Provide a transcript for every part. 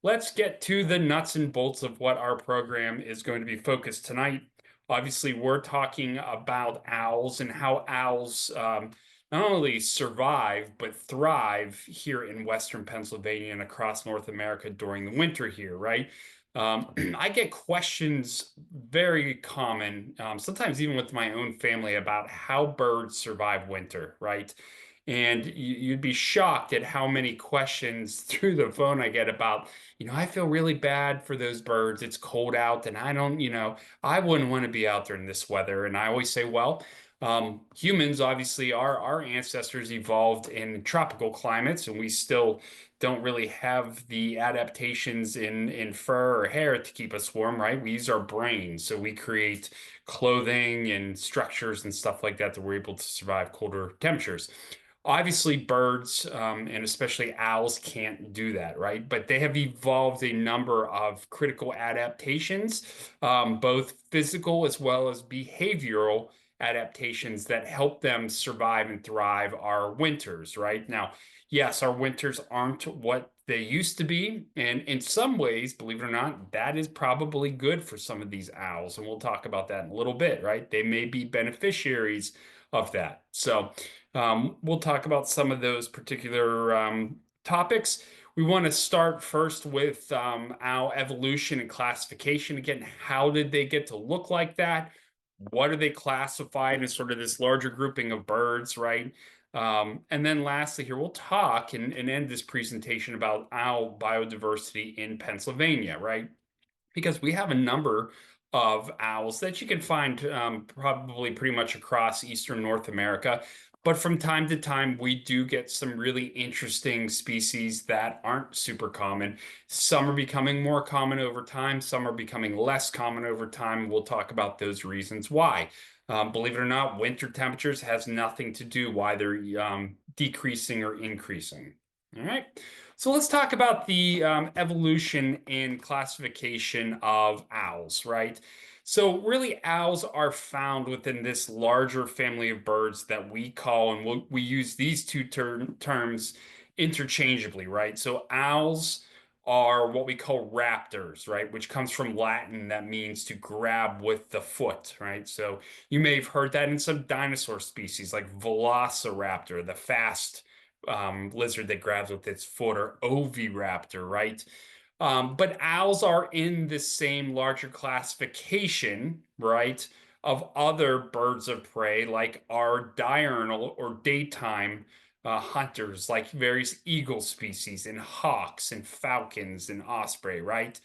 let's get to the nuts and bolts of what our program is going to be focused tonight. Obviously, we're talking about owls and how owls not only survive but thrive here in Western Pennsylvania and across North America during the winter here, right? I get questions very common, sometimes even with my own family, about how birds survive winter, right? And you'd be shocked at how many questions through the phone I get about, I feel really bad for those birds. It's cold out, and I don't, I wouldn't want to be out there in this weather. And I always say, well, humans, obviously, our ancestors evolved in tropical climates, and we still don't really have the adaptations in fur or hair to keep us warm, right? We use our brains, so we create clothing and structures and stuff like that we're able to survive colder temperatures. Obviously, birds and especially owls can't do that, right? But they have evolved a number of critical adaptations, both physical as well as behavioral adaptations that help them survive and thrive our winters, right? Now, yes, our winters aren't what they used to be. And in some ways, believe it or not, that is probably good for some of these owls. And we'll talk about that in a little bit, right? They may be beneficiaries of that. So, we'll talk about some of those particular topics. We want to start first with our evolution and classification. Again, how did they get to look like that? What are they classified as sort of this larger grouping of birds, right? And then lastly, here we'll talk and end this presentation about owl biodiversity in Pennsylvania, right? Because we have a number of owls that you can find probably pretty much across Eastern North America. But from time to time, we do get some really interesting species that aren't super common. Some are becoming more common over time, some are becoming less common over time. We'll talk about those reasons why. Believe it or not, winter temperatures has nothing to do why they're decreasing or increasing. All right. So let's talk about the evolution and classification of owls, right? So really, owls are found within this larger family of birds that we call, and we use these two terms interchangeably, right? So owls are what we call raptors, right? Which comes from Latin that means to grab with the foot, right? So you may have heard that in some dinosaur species like Velociraptor, the fast lizard that grabs with its foot, or oviraptor, right? But owls are in the same larger classification, right, of other birds of prey, like our diurnal or daytime hunters, like various eagle species and hawks and falcons and osprey, right?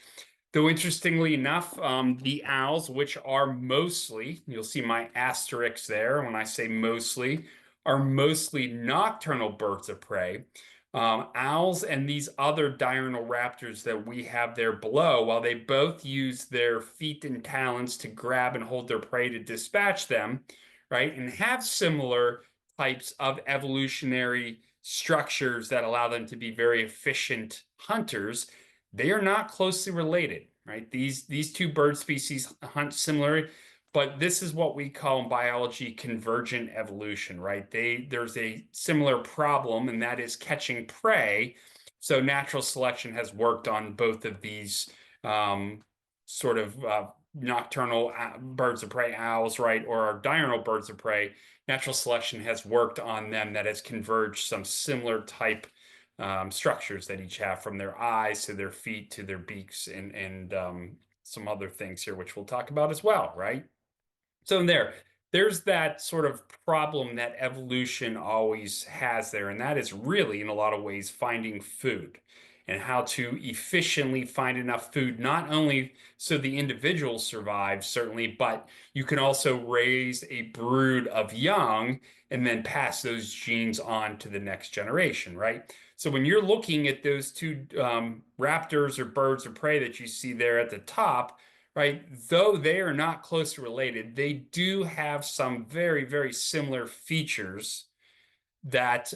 Though interestingly enough, the owls, which are mostly, you'll see my asterisk there when I say mostly, are mostly nocturnal birds of prey. Owls and these other diurnal raptors that we have there below, while they both use their feet and talons to grab and hold their prey to dispatch them, right, and have similar types of evolutionary structures that allow them to be very efficient hunters, they are not closely related, right? These two bird species hunt similarly, but this is what we call in biology convergent evolution, right? There's a similar problem, and that is catching prey. So natural selection has worked on both of these sort of nocturnal birds of prey, owls, right, or our diurnal birds of prey. Natural selection has worked on them that has converged some similar type structures that each have, from their eyes to their feet to their beaks and some other things here, which we'll talk about as well, right? So there's that sort of problem that evolution always has there, and that is really, in a lot of ways, finding food and how to efficiently find enough food, not only so the individual survives, certainly, but you can also raise a brood of young and then pass those genes on to the next generation, right? So when you're looking at those two raptors or birds of prey that you see there at the top, right? Though they are not closely related, they do have some very, very similar features that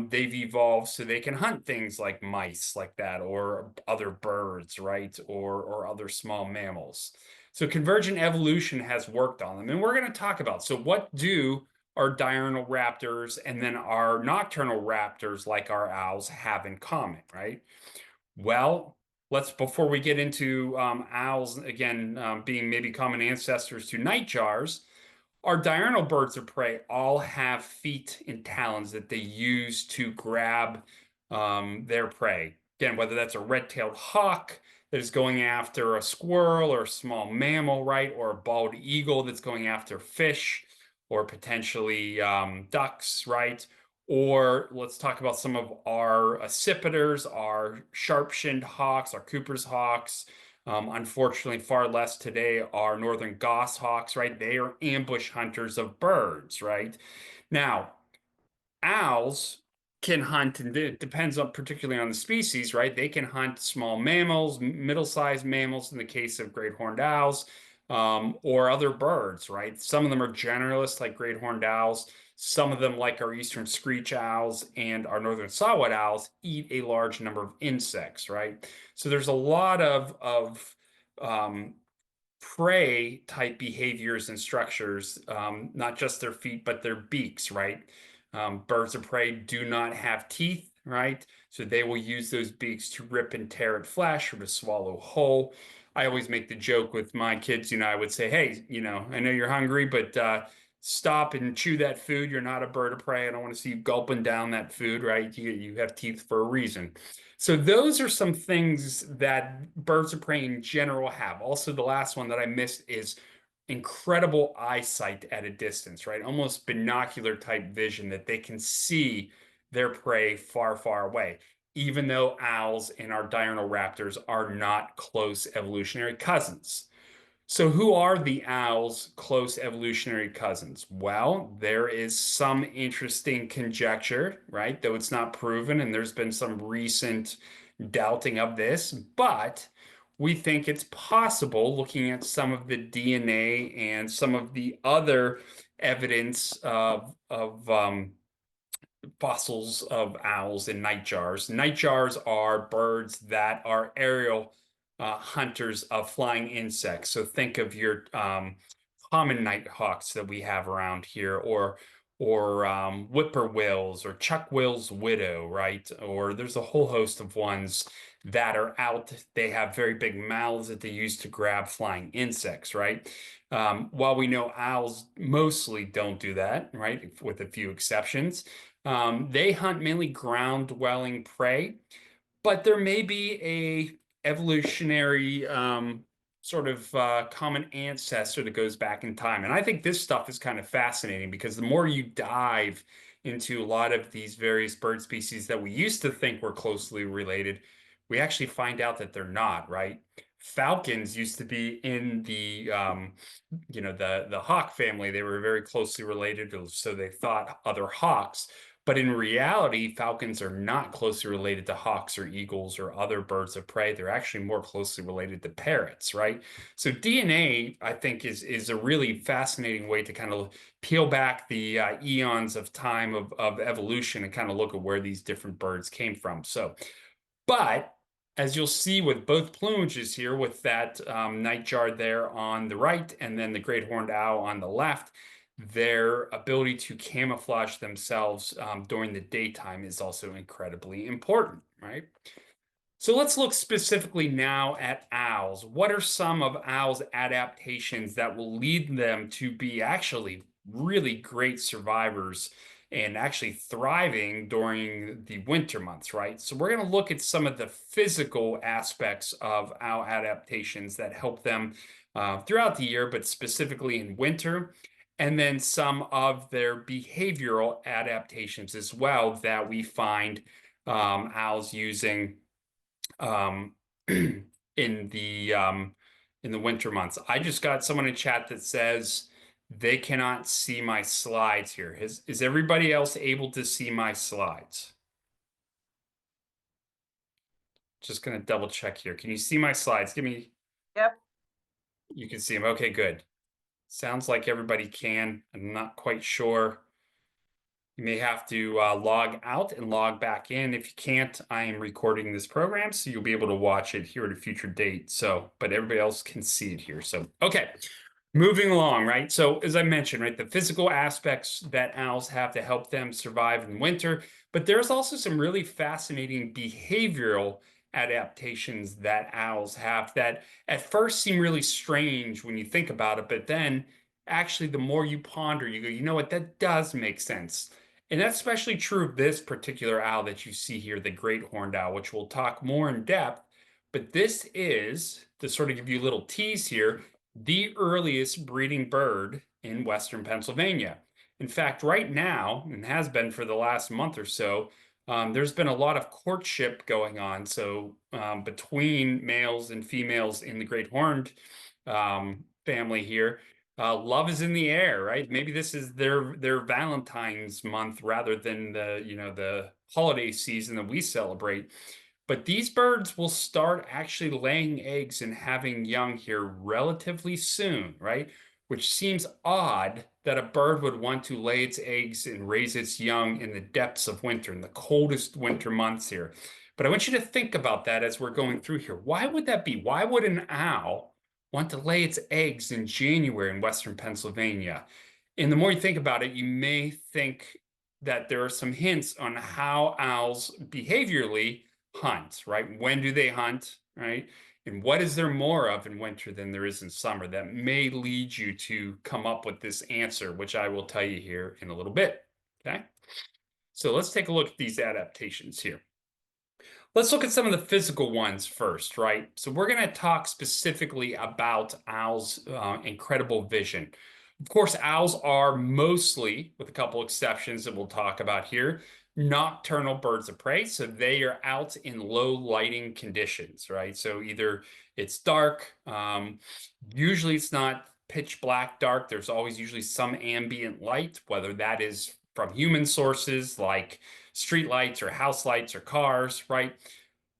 they've evolved so they can hunt things like mice, like that, or other birds, right? Or other small mammals. So convergent evolution has worked on them, and we're going to talk about. So what do our diurnal raptors and then our nocturnal raptors, like our owls, have in common, right? Well, before we get into owls again, being maybe common ancestors to nightjars, our diurnal birds of prey all have feet and talons that they use to grab their prey. Again, whether that's a red-tailed hawk that is going after a squirrel or a small mammal, right? Or a bald eagle that's going after fish or potentially ducks, right? Or let's talk about some of our accipiters, our sharp-shinned hawks, our Cooper's hawks. Unfortunately, far less today are northern goshawks, right? They are ambush hunters of birds, right? Now, owls can hunt, and it depends on particularly on the species, right? They can hunt small mammals, middle-sized mammals in the case of great horned owls, or other birds, right? Some of them are generalists like great horned owls. Some of them, like our eastern screech owls and our northern saw-whet owls, eat a large number of insects, right? So there's a lot of um, prey type behaviors and structures, not just their feet, but their beaks, right? Birds of prey do not have teeth, right? So they will use those beaks to rip and tear at flesh or to swallow whole. I always make the joke with my kids, I would say, hey, I know you're hungry, but stop and chew that food. You're not a bird of prey. I don't want to see you gulping down that food, right? You have teeth for a reason. So those are some things that birds of prey in general have. Also, the last one that I missed is incredible eyesight at a distance, right? Almost binocular type vision that they can see their prey far, far away, even though owls and our diurnal raptors are not close evolutionary cousins. So, who are the owl's close evolutionary cousins? Well, there is some interesting conjecture, right? Though it's not proven, and there's been some recent doubting of this, but we think it's possible, looking at some of the DNA and some of the other evidence of fossils of owls and nightjars. Nightjars are birds that are aerial hunters of flying insects. So think of your common nighthawks that we have around here, or whippoorwills, or Chuck-will's widow, right? Or there's a whole host of ones that are out. They have very big mouths that they use to grab flying insects, right? While we know owls mostly don't do that, right, with a few exceptions, they hunt mainly ground-dwelling prey, but there may be a evolutionary sort of common ancestor that goes back in time. And I think this stuff is kind of fascinating because the more you dive into a lot of these various bird species that we used to think were closely related, we actually find out that they're not, right? Falcons used to be in the hawk family. They were very closely related, so they thought other hawks. But in reality, falcons are not closely related to hawks or eagles or other birds of prey. They're actually more closely related to parrots, right? So DNA, I think, is a really fascinating way to kind of peel back the eons of time of evolution and kind of look at where these different birds came from. So, but as you'll see with both plumages here, with that nightjar there on the right and then the great horned owl on the left, their ability to camouflage themselves during the daytime is also incredibly important, right? So let's look specifically now at owls. What are some of owls' adaptations that will lead them to be actually really great survivors and actually thriving during the winter months, right? So we're going to look at some of the physical aspects of owl adaptations that help them throughout the year, but specifically in winter, and then some of their behavioral adaptations as well that we find owls using um, in the winter months. I just got someone in chat that says they cannot see my slides here. Is everybody else able to see my slides? Just gonna double check here. Can you see my slides? Give me. Yep. You can see them. Okay, good. Sounds like everybody can. I'm not quite sure. You may have to log out and log back in. If you can't, I am recording this program, so you'll be able to watch it here at a future date. So, but everybody else can see it here. So, okay, moving along, right? So, as I mentioned, right, the physical aspects that owls have to help them survive in winter, but there's also some really fascinating behavioral adaptations that owls have that at first seem really strange when you think about it, but then actually the more you ponder, you go, you know what, that does make sense. And that's especially true of this particular owl that you see here, the great horned owl, which we'll talk more in depth. But this is, to sort of give you a little tease here, the earliest breeding bird in Western Pennsylvania. In fact, right now, and has been for the last month or so, there's been a lot of courtship going on. So between males and females in the great horned family here, love is in the air, right? Maybe this is their Valentine's month rather than the holiday season that we celebrate. But these birds will start actually laying eggs and having young here relatively soon, right? Which seems odd that a bird would want to lay its eggs and raise its young in the depths of winter, in the coldest winter months here. But I want you to think about that as we're going through here. Why would that be? Why would an owl want to lay its eggs in January in Western Pennsylvania? And the more you think about it, you may think that there are some hints on how owls behaviorally hunt, right? When do they hunt, right? And what is there more of in winter than there is in summer that may lead you to come up with this answer, which I will tell you here in a little bit. Okay. So let's take a look at these adaptations here. Let's look at some of the physical ones first, right? So we're going to talk specifically about owls' incredible vision. Of course, owls are mostly, with a couple exceptions that we'll talk about here, nocturnal birds of prey. So they are out in low lighting conditions, right? So either it's dark, usually it's not pitch black dark. There's always usually some ambient light, whether that is from human sources like street lights or house lights or cars, right?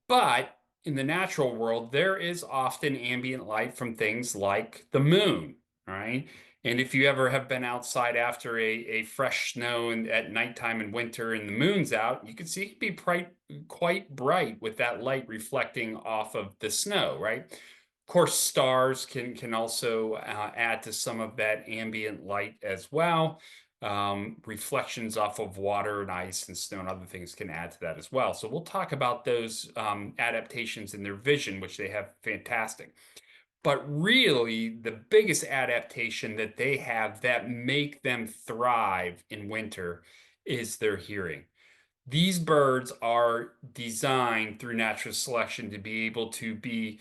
But in the natural world, there is often ambient light from things like the moon, right? And if you ever have been outside after a fresh snow and at nighttime in winter and the moon's out, you can see it be quite bright with that light reflecting off of the snow, right? Of course, stars can also add to some of that ambient light as well. Reflections off of water and ice and snow and other things can add to that as well. So we'll talk about those adaptations in their vision, which they have fantastic. But really, the biggest adaptation that they have that make them thrive in winter is their hearing. These birds are designed through natural selection to be able to be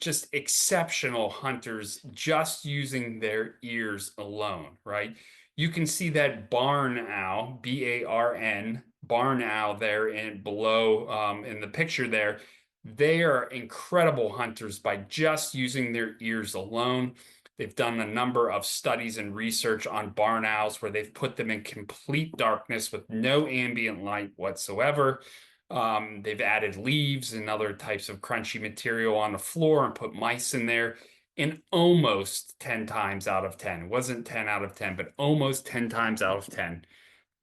just exceptional hunters just using their ears alone, right? You can see that barn owl, B-A-R-N, barn owl there and below in the picture there. They are incredible hunters by just using their ears alone. They've done a number of studies and research on barn owls where they've put them in complete darkness with no ambient light whatsoever. They've added leaves and other types of crunchy material on the floor and put mice in there. And almost 10 times out of 10, it wasn't 10 out of 10, but almost 10 times out of 10,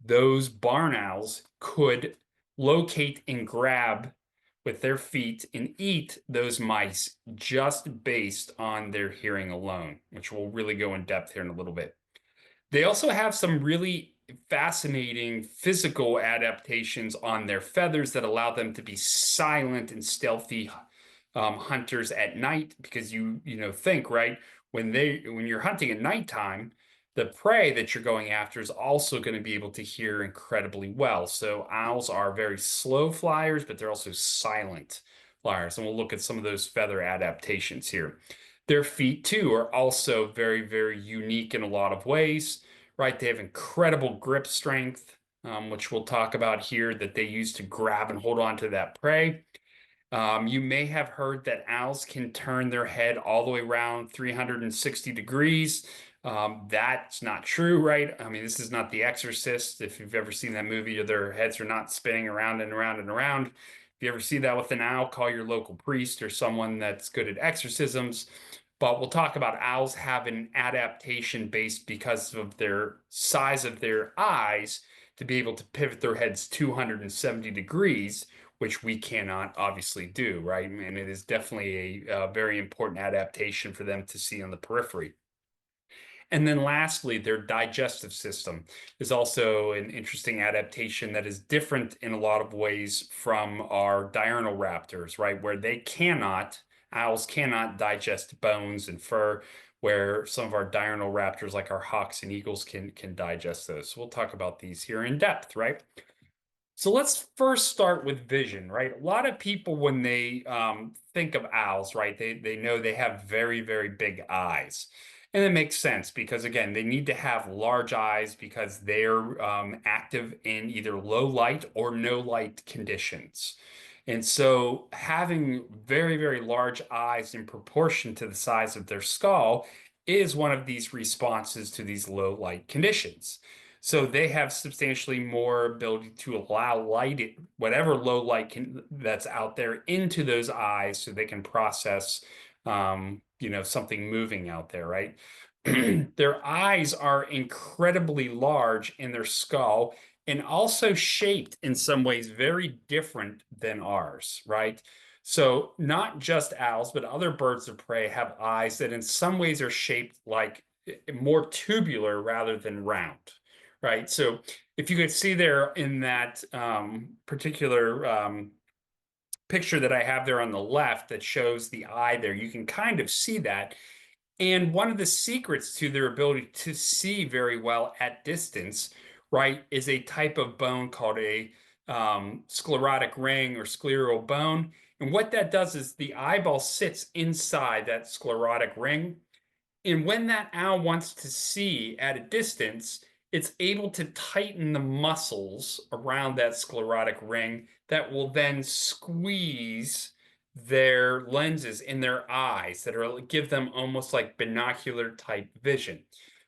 those barn owls could locate and grab with their feet and eat those mice just based on their hearing alone, which we'll really go in depth here in a little bit. They also have some really fascinating physical adaptations on their feathers that allow them to be silent and stealthy hunters at night because you think, right, when you're hunting at nighttime, the prey that you're going after is also going to be able to hear incredibly well. So owls are very slow flyers, but they're also silent flyers. And we'll look at some of those feather adaptations here. Their feet, too, are also very, very unique in a lot of ways, right? They have incredible grip strength, which we'll talk about here, that they use to grab and hold on to that prey. You may have heard that owls can turn their head all the way around 360 degrees. That's not true, right? I mean, this is not The Exorcist. If you've ever seen that movie, their heads are not spinning around and around and around. If you ever see that with an owl, call your local priest or someone that's good at exorcisms. But we'll talk about owls have an adaptation based because of their size of their eyes to be able to pivot their heads 270 degrees, which we cannot obviously do, right? And it is definitely a very important adaptation for them to see on the periphery. And then lastly, their digestive system is also an interesting adaptation that is different in a lot of ways from our diurnal raptors, right? Where owls cannot digest bones and fur, where some of our diurnal raptors, like our hawks and eagles, can digest those. So we'll talk about these here in depth, right? So let's first start with vision, right? A lot of people, when they think of owls, right, they know they have very, very big eyes. And it makes sense because, again, they need to have large eyes because they're active in either low light or no light conditions. And so having very, very large eyes in proportion to the size of their skull is one of these responses to these low light conditions. So they have substantially more ability to allow light, whatever low light that's out there, into those eyes so they can process, something moving out there, right? Their eyes are incredibly large in their skull and also shaped in some ways very different than ours, right? So not just owls, but other birds of prey have eyes that in some ways are shaped like more tubular rather than round, right? So if you could see there in that particular picture that I have there on the left that shows the eye there, you can kind of see that. And one of the secrets to their ability to see very well at distance, right, is a type of bone called a sclerotic ring or scleral bone. And what that does is the eyeball sits inside that sclerotic ring. And when that owl wants to see at a distance, it's able to tighten the muscles around that sclerotic ring that will then squeeze their lenses in their eyes that are give them almost like binocular type vision.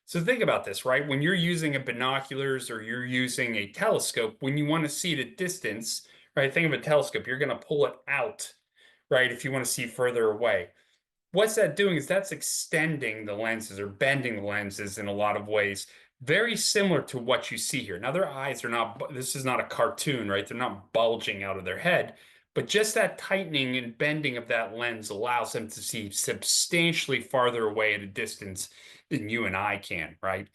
So think about this, right? When you're using a binoculars or you're using a telescope, when you want to see at a distance, right? Think of a telescope, you're going to pull it out, right? If you want to see further away, what's that doing is that's extending the lenses or bending the lenses in a lot of ways, very similar to what you see here. Now, their eyes are not, this is not a cartoon, right? They're not bulging out of their head, but just that tightening and bending of that lens allows them to see substantially farther away at a distance than you and I can, right?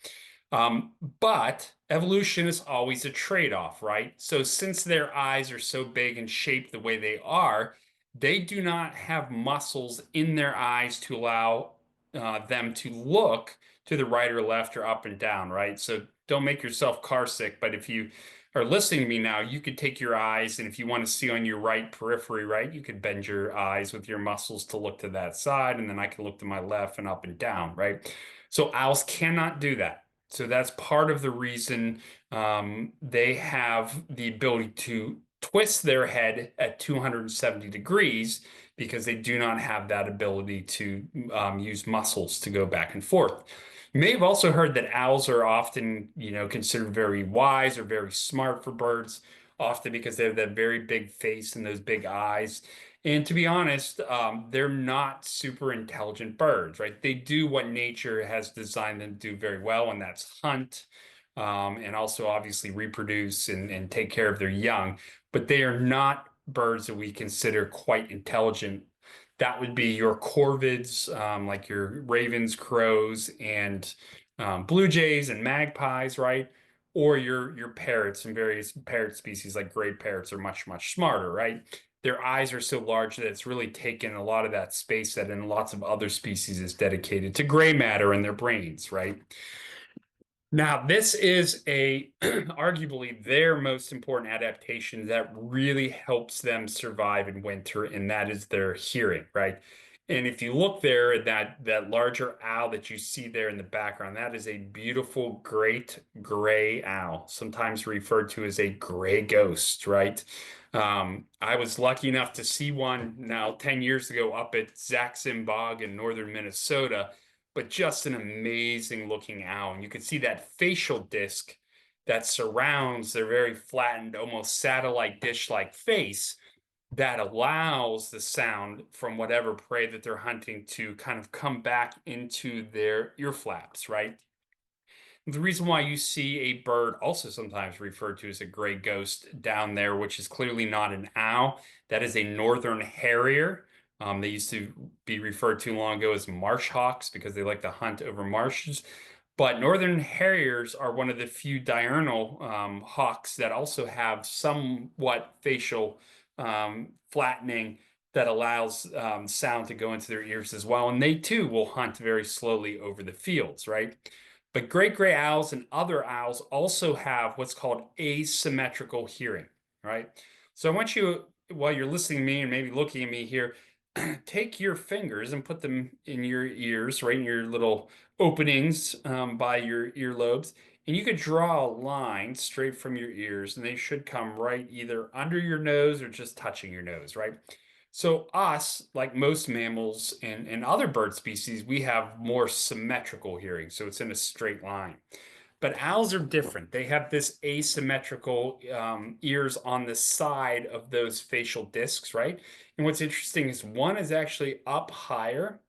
But evolution is always a trade-off, right? So since their eyes are so big and shaped the way they are, they do not have muscles in their eyes to allow them to look to the right or left or up and down, right? So don't make yourself car sick, but if you are listening to me now, you could take your eyes and if you want to see on your right periphery, right, you could bend your eyes with your muscles to look to that side, and then I can look to my left and up and down, right? So owls cannot do that. So that's part of the reason they have the ability to twist their head at 270 degrees because they do not have that ability to use muscles to go back and forth. You may have also heard that owls are often, considered very wise or very smart for birds, often because they have that very big face and those big eyes. And to be honest, they're not super intelligent birds, right? They do what nature has designed them to do very well, and that's hunt, and also obviously reproduce and take care of their young. But they are not birds that we consider quite intelligent. That would be your corvids, like your ravens, crows, and blue jays and magpies, right? Or your parrots and various parrot species like gray parrots are much, much smarter, right? Their eyes are so large that it's really taken a lot of that space that in lots of other species is dedicated to gray matter in their brains, right? Now, this is a arguably their most important adaptation that really helps them survive in winter, and that is their hearing, right? And if you look there at that larger owl that you see there in the background, that is a beautiful great gray owl, sometimes referred to as a gray ghost, right? I was lucky enough to see one now 10 years ago up at Zaxim Bog in northern Minnesota, but just an amazing looking owl. And you can see that facial disc that surrounds their very flattened, almost satellite dish-like face that allows the sound from whatever prey that they're hunting to kind of come back into their ear flaps, right? The reason why you see a bird, also sometimes referred to as a gray ghost, down there, which is clearly not an owl, that is a northern harrier. They used to be referred to long ago as marsh hawks because they like to hunt over marshes. But northern harriers are one of the few diurnal hawks that also have somewhat facial flattening that allows sound to go into their ears as well. And they too will hunt very slowly over the fields, right? But great gray owls and other owls also have what's called asymmetrical hearing, right? So I want you, while you're listening to me and maybe looking at me here, take your fingers and put them in your ears, right in your little openings by your earlobes. And you could draw a line straight from your ears, and they should come right either under your nose or just touching your nose, right? So us, like most mammals and other bird species, we have more symmetrical hearing. So it's in a straight line. But owls are different. They have this asymmetrical ears on the side of those facial discs, right? And what's interesting is one is actually up higher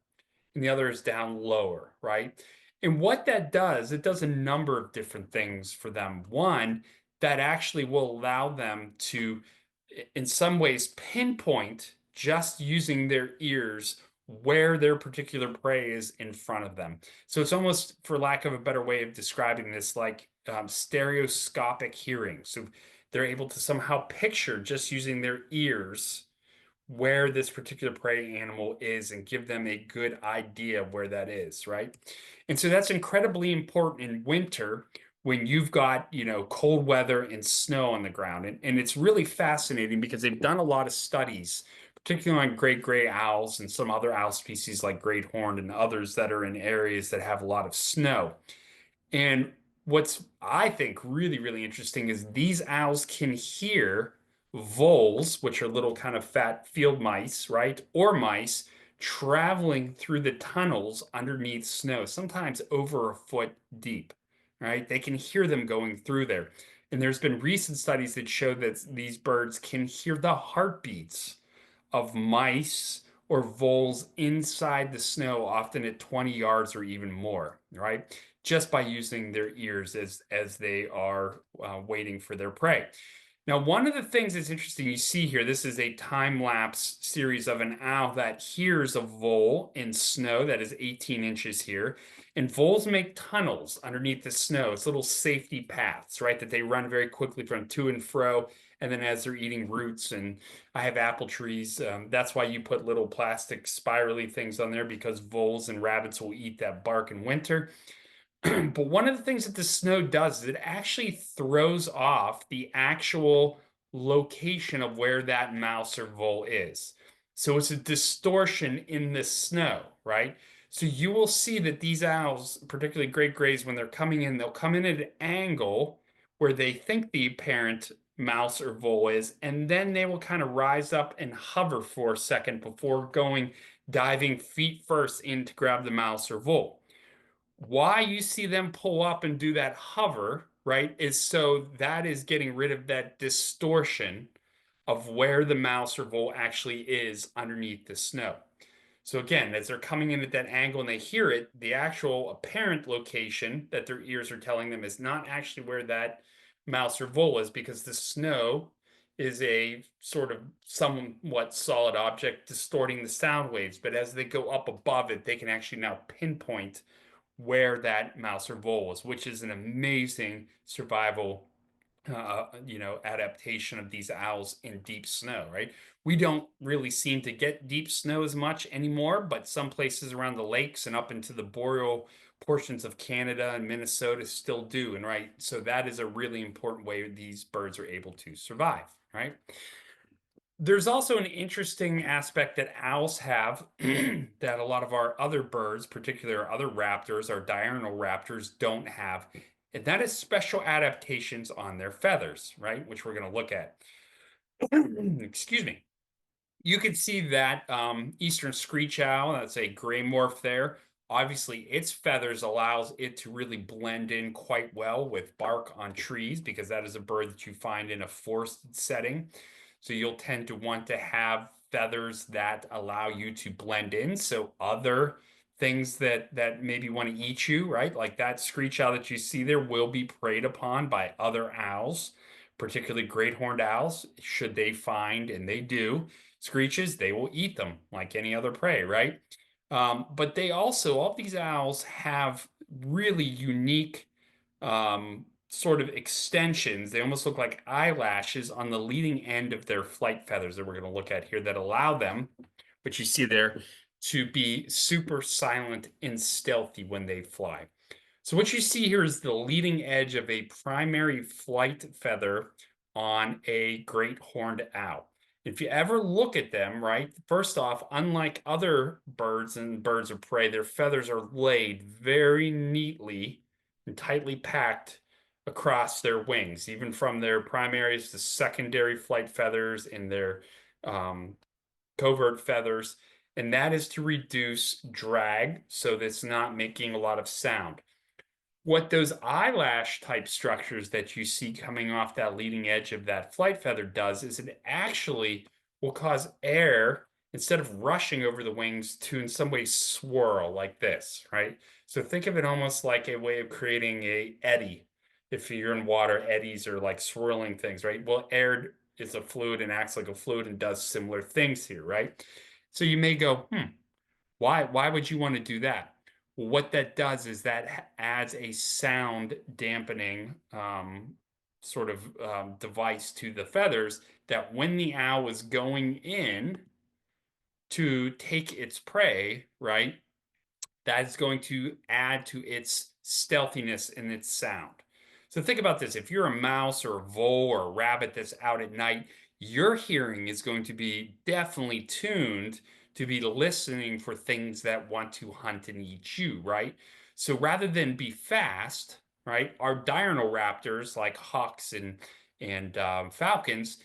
and the other is down lower, right? And what that does, it does a number of different things for them. One, that actually will allow them to, in some ways, pinpoint just using their ears where their particular prey is in front of them. So it's almost, for lack of a better way of describing this, like stereoscopic hearing. So they're able to somehow picture just using their ears where this particular prey animal is and give them a good idea of where that is, right? And so that's incredibly important in winter when you've got, cold weather and snow on the ground. And it's really fascinating because they've done a lot of studies, particularly on great gray owls and some other owl species like great horned and others that are in areas that have a lot of snow. And what's, I think, really, really interesting is these owls can hear voles, which are little kind of fat field mice, right? Or mice traveling through the tunnels underneath snow, sometimes over a foot deep, right? They can hear them going through there. And there's been recent studies that show that these birds can hear the heartbeats of mice or voles inside the snow, often at 20 yards or even more, right? Just by using their ears as they are waiting for their prey. Now, one of the things that's interesting you see here, this is a time-lapse series of an owl that hears a vole in snow that is 18 inches here. And voles make tunnels underneath the snow. It's little safety paths, right, that they run very quickly from to and fro. And then as they're eating roots, and I have apple trees, that's why you put little plastic spirally things on there, because voles and rabbits will eat that bark in winter. But one of the things that the snow does is it actually throws off the actual location of where that mouse or vole is. So it's a distortion in the snow, right? So you will see that these owls, particularly great grays, when they're coming in, they'll come in at an angle where they think the parent mouse or vole is, and then they will kind of rise up and hover for a second before going diving feet first in to grab the mouse or vole. Why you see them pull up and do that hover, right, is so that is getting rid of that distortion of where the mouse or vole actually is underneath the snow. So again, as they're coming in at that angle and they hear it, the actual apparent location that their ears are telling them is not actually where that mouse or vole is, because the snow is a sort of somewhat solid object distorting the sound waves. But as they go up above it, they can actually now pinpoint where that mouse or vole was, which is an amazing survival, adaptation of these owls in deep snow, right? We don't really seem to get deep snow as much anymore, but some places around the lakes and up into the boreal portions of Canada and Minnesota still do. And right, so that is a really important way these birds are able to survive, right? There's also an interesting aspect that owls have that a lot of our other birds, particularly our other raptors, our diurnal raptors, don't have. And that is special adaptations on their feathers, right? Which we're going to look at. Excuse me. You can see that eastern screech owl, that's a gray morph there. Obviously, its feathers allows it to really blend in quite well with bark on trees, because that is a bird that you find in a forested setting. So you'll tend to want to have feathers that allow you to blend in. So other things that maybe want to eat you, right? Like that screech owl that you see there will be preyed upon by other owls, particularly great horned owls, should they find, and they do, screeches, they will eat them like any other prey, right? But they also, all these owls have really unique sort of extensions. They almost look like eyelashes on the leading end of their flight feathers that we're going to look at here that allow them, which you see there, to be super silent and stealthy when they fly. So what you see here is the leading edge of a primary flight feather on a great horned owl. If you ever look at them, right, first off, unlike other birds and birds of prey, their feathers are laid very neatly and tightly packed across their wings, even from their primaries to secondary flight feathers and their um, covert feathers. And that is to reduce drag so that it's not making a lot of sound. What those eyelash type structures that you see coming off that leading edge of that flight feather does is it actually will cause air instead of rushing over the wings to in some way swirl like this, right? So think of it almost like a way of creating a eddy. If you're in water, eddies are like swirling things, right? Well, air is a fluid and acts like a fluid and does similar things here, right? So you may go, why would you want to do that? What that does is that adds a sound dampening sort of device to the feathers that when the owl is going in to take its prey, right, that is going to add to its stealthiness and its sound. So think about this. If you're a mouse or a vole or a rabbit that's out at night, your hearing is going to be definitely tuned to be listening for things that want to hunt and eat you, right? So rather than be fast, right, our diurnal raptors like hawks and falcons,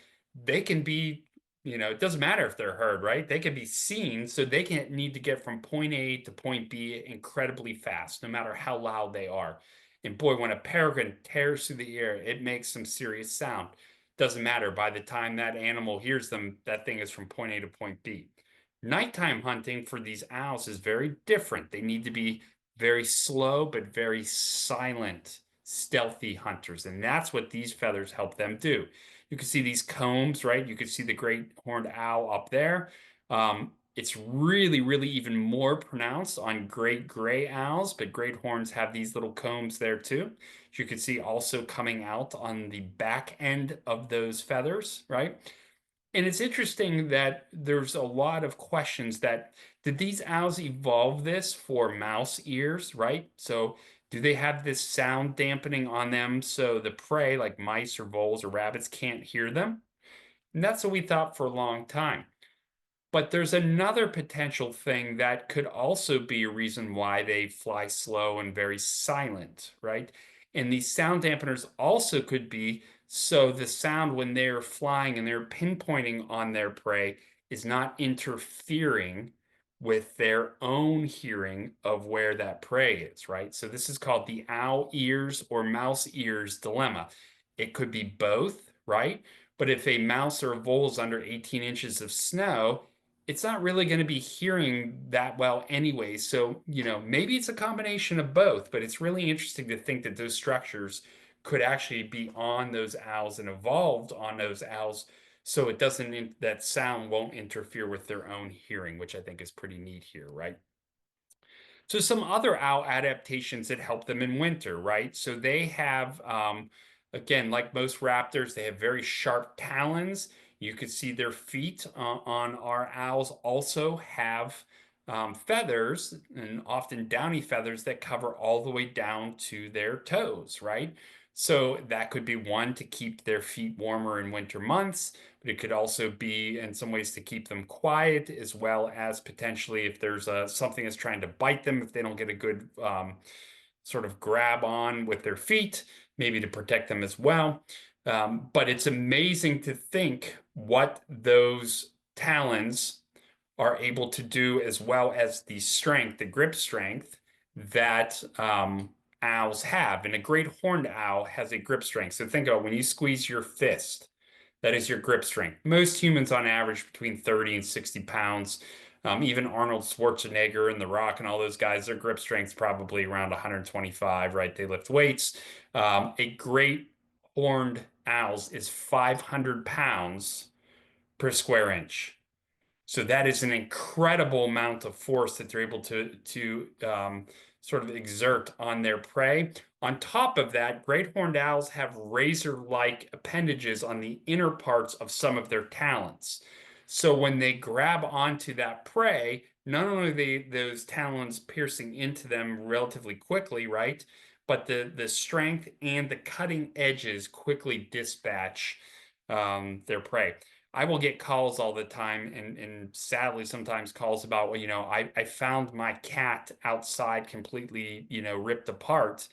they can be it doesn't matter if they're heard, right? They can be seen, so they can need to get from point A to point B incredibly fast, no matter how loud they are. And boy, when a peregrine tears through the air, it makes some serious sound. Doesn't matter. By the time that animal hears them, that thing is from point A to point B. Nighttime hunting for these owls is very different. They need to be very slow, but very silent, stealthy hunters. And that's what these feathers help them do. You can see these combs, right? You can see the great horned owl up there. It's really, really even more pronounced on great gray owls, but great horns have these little combs there too. You can see also coming out on the back end of those feathers, right? And it's interesting that there's a lot of questions that did these owls evolve this for mouse ears, right? So do they have this sound dampening on them so the prey, like mice or voles or rabbits, can't hear them? And that's what we thought for a long time. But there's another potential thing that could also be a reason why they fly slow and very silent, right? And these sound dampeners also could be so the sound when they're flying and they're pinpointing on their prey is not interfering with their own hearing of where that prey is, right? So this is called the owl ears or mouse ears dilemma. It could be both, right? But if a mouse or a vole is under 18 inches of snow, it's not really going to be hearing that well anyway. So, maybe it's a combination of both, but it's really interesting to think that those structures could actually be on those owls and evolved on those owls. So it doesn't, that sound won't interfere with their own hearing, which I think is pretty neat here, right? So some other owl adaptations that help them in winter, right? So they have, again, like most raptors, they have very sharp talons. You can see their feet on our owls also have feathers and often downy feathers that cover all the way down to their toes, right? So that could be one to keep their feet warmer in winter months, but it could also be in some ways to keep them quiet, as well as potentially if there's something that's trying to bite them, if they don't get a good sort of grab on with their feet, maybe to protect them as well. But it's amazing to think what those talons are able to do, as well as the strength, the grip strength that owls have. And a great horned owl has a grip strength. So think about when you squeeze your fist, that is your grip strength. Most humans on average between 30 and 60 pounds. Even Arnold Schwarzenegger and The Rock and all those guys, their grip strength's probably around 125, right? They lift weights. A great horned owl's is 500 pounds per square inch. So that is an incredible amount of force that they're able to sort of exert on their prey. On top of that, great horned owls have razor-like appendages on the inner parts of some of their talons. So when they grab onto that prey, not only are those talons piercing into them relatively quickly, right? But the strength and the cutting edges quickly dispatch their prey. I will get calls all the time, and sadly sometimes calls about, well, I found my cat outside completely, ripped apart.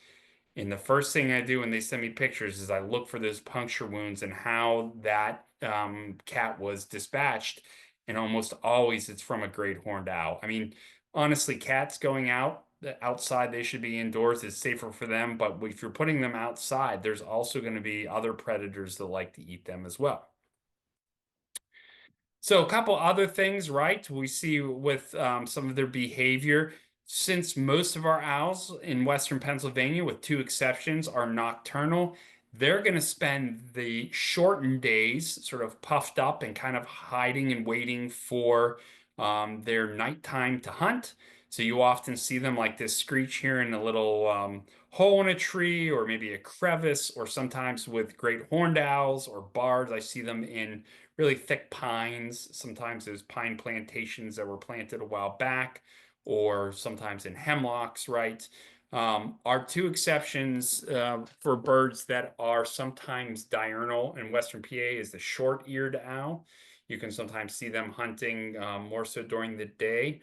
And the first thing I do when they send me pictures is I look for those puncture wounds and how that cat was dispatched. And almost always it's from a great horned owl. I mean, honestly, cats going outside, they should be indoors. It's safer for them. But if you're putting them outside, there's also going to be other predators that like to eat them as well. So a couple other things, right? We see with some of their behavior, since most of our owls in Western Pennsylvania, with two exceptions, are nocturnal, they're going to spend the shortened days sort of puffed up and kind of hiding and waiting for their nighttime to hunt. So you often see them like this screech here in a little hole in a tree or maybe a crevice, or sometimes with great horned owls or bards, I see them in really thick pines. Sometimes there's pine plantations that were planted a while back, or sometimes in hemlocks, right? Our two exceptions for birds that are sometimes diurnal in Western PA is the short-eared owl. You can sometimes see them hunting more so during the day.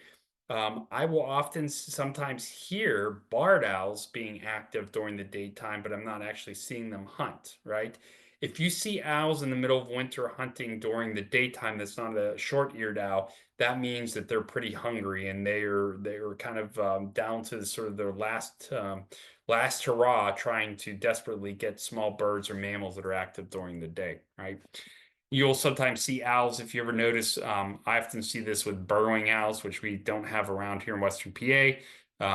I will often sometimes hear barred owls being active during the daytime, but I'm not actually seeing them hunt, right? If you see owls in the middle of winter hunting during the daytime, that's not a short-eared owl. That means that they're pretty hungry and they're kind of down to sort of their last hurrah, trying to desperately get small birds or mammals that are active during the day, right? You'll sometimes see owls. If you ever notice, I often see this with burrowing owls, which we don't have around here in Western PA,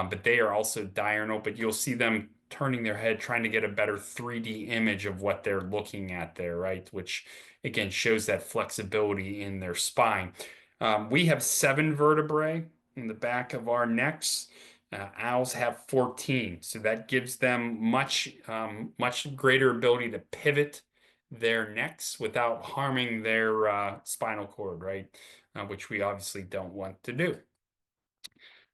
but they are also diurnal. But you'll see them turning their head, trying to get a better 3D image of what they're looking at there, right? Which again shows that flexibility in their spine. We have 7 vertebrae in the back of our necks. Owls have 14, so that gives them much greater ability to pivot their necks without harming their spinal cord, right? Which we obviously don't want to do.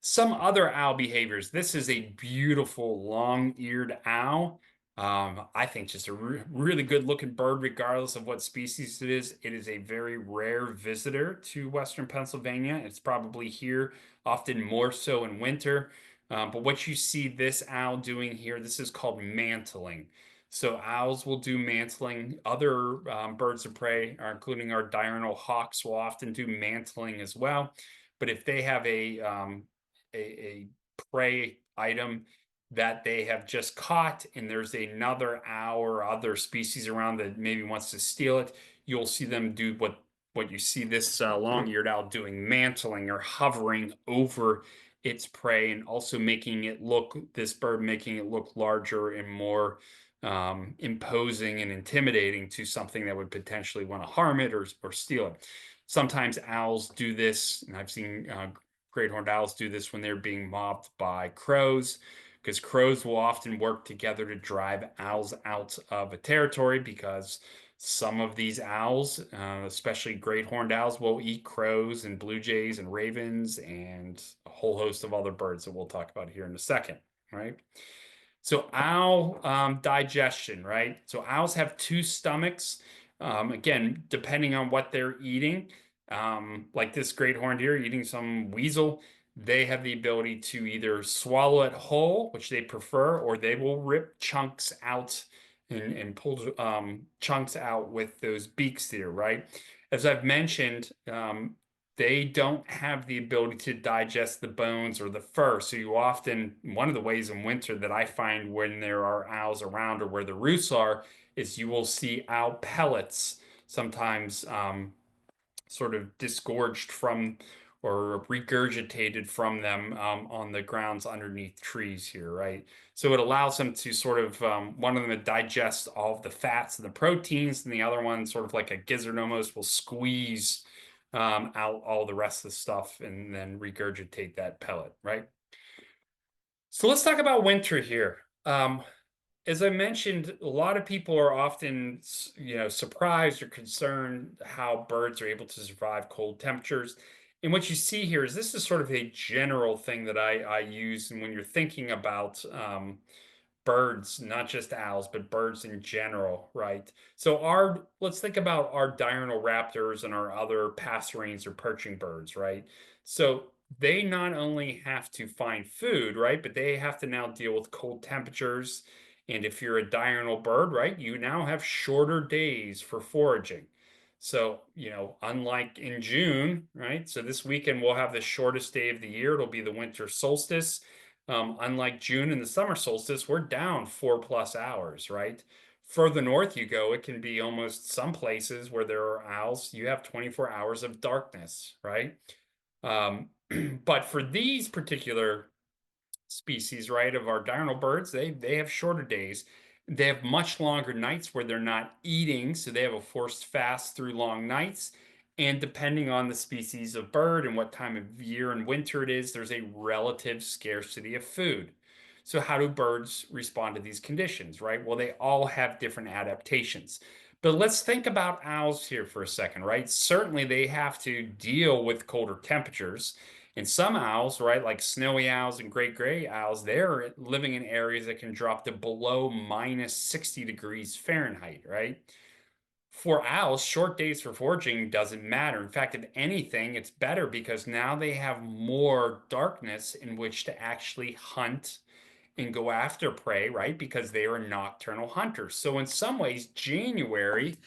Some other owl behaviors. This is a beautiful long-eared owl. I think just a really good looking bird, regardless of what species it is. It is a very rare visitor to Western Pennsylvania. It's probably here often more so in winter. But what you see this owl doing here, this is called mantling. So owls will do mantling. Other birds of prey, including our diurnal hawks, will often do mantling as well. But if they have a prey item that they have just caught and there's another owl or other species around that maybe wants to steal it, you'll see them do what you see this long-eared owl doing, mantling or hovering over its prey, and also making it look, this bird making it look larger and more imposing and intimidating to something that would potentially want to harm it or steal it. Sometimes owls do this, and I've seen great horned owls do this when they're being mobbed by crows, because crows will often work together to drive owls out of a territory, because some of these owls, especially great horned owls, will eat crows and blue jays and ravens and a whole host of other birds that we'll talk about here in a second, right? So owl digestion, right? So owls have two stomachs. Again, depending on what they're eating, like this great horned deer eating some weasel, they have the ability to either swallow it whole, which they prefer, or they will rip chunks out and pull chunks out with those beaks there, right? As I've mentioned, they don't have the ability to digest the bones or the fur. So you often, one of the ways in winter that I find when there are owls around or where the roosts are, is you will see owl pellets sometimes sort of disgorged from or regurgitated from them on the grounds underneath trees here, right? So it allows them to sort of, one of them to digest all of the fats and the proteins, and the other one, sort of like a gizzard almost, will squeeze out all the rest of the stuff and then regurgitate that pellet, right? So let's talk about winter here. As I mentioned, a lot of people are often, surprised or concerned how birds are able to survive cold temperatures. And what you see here is this is sort of a general thing that I use. And when you're thinking about birds, not just owls, but birds in general, right? So let's think about our diurnal raptors and our other passerines or perching birds, right? So they not only have to find food, right, but they have to now deal with cold temperatures. And if you're a diurnal bird, right, you now have shorter days for foraging. So, unlike in June, right? So this weekend we'll have the shortest day of the year. It'll be the winter solstice. Unlike June and the summer solstice, we're down 4+ hours, right? Further north you go, it can be almost some places where there are owls, you have 24 hours of darkness, right? Um, but for these particular species, right, of our diurnal birds, they have shorter days. They have much longer nights where they're not eating, so they have a forced fast through long nights. And depending on the species of bird and what time of year and winter it is, there's a relative scarcity of food. So how do birds respond to these conditions, right? Well, they all have different adaptations. But let's think about owls here for a second, right? Certainly they have to deal with colder temperatures. And some owls, right, like snowy owls and great gray owls, they're living in areas that can drop to below minus 60 degrees Fahrenheit, right? For owls, short days for foraging doesn't matter. In fact, if anything, it's better because now they have more darkness in which to actually hunt and go after prey, right? Because they are nocturnal hunters. So in some ways, January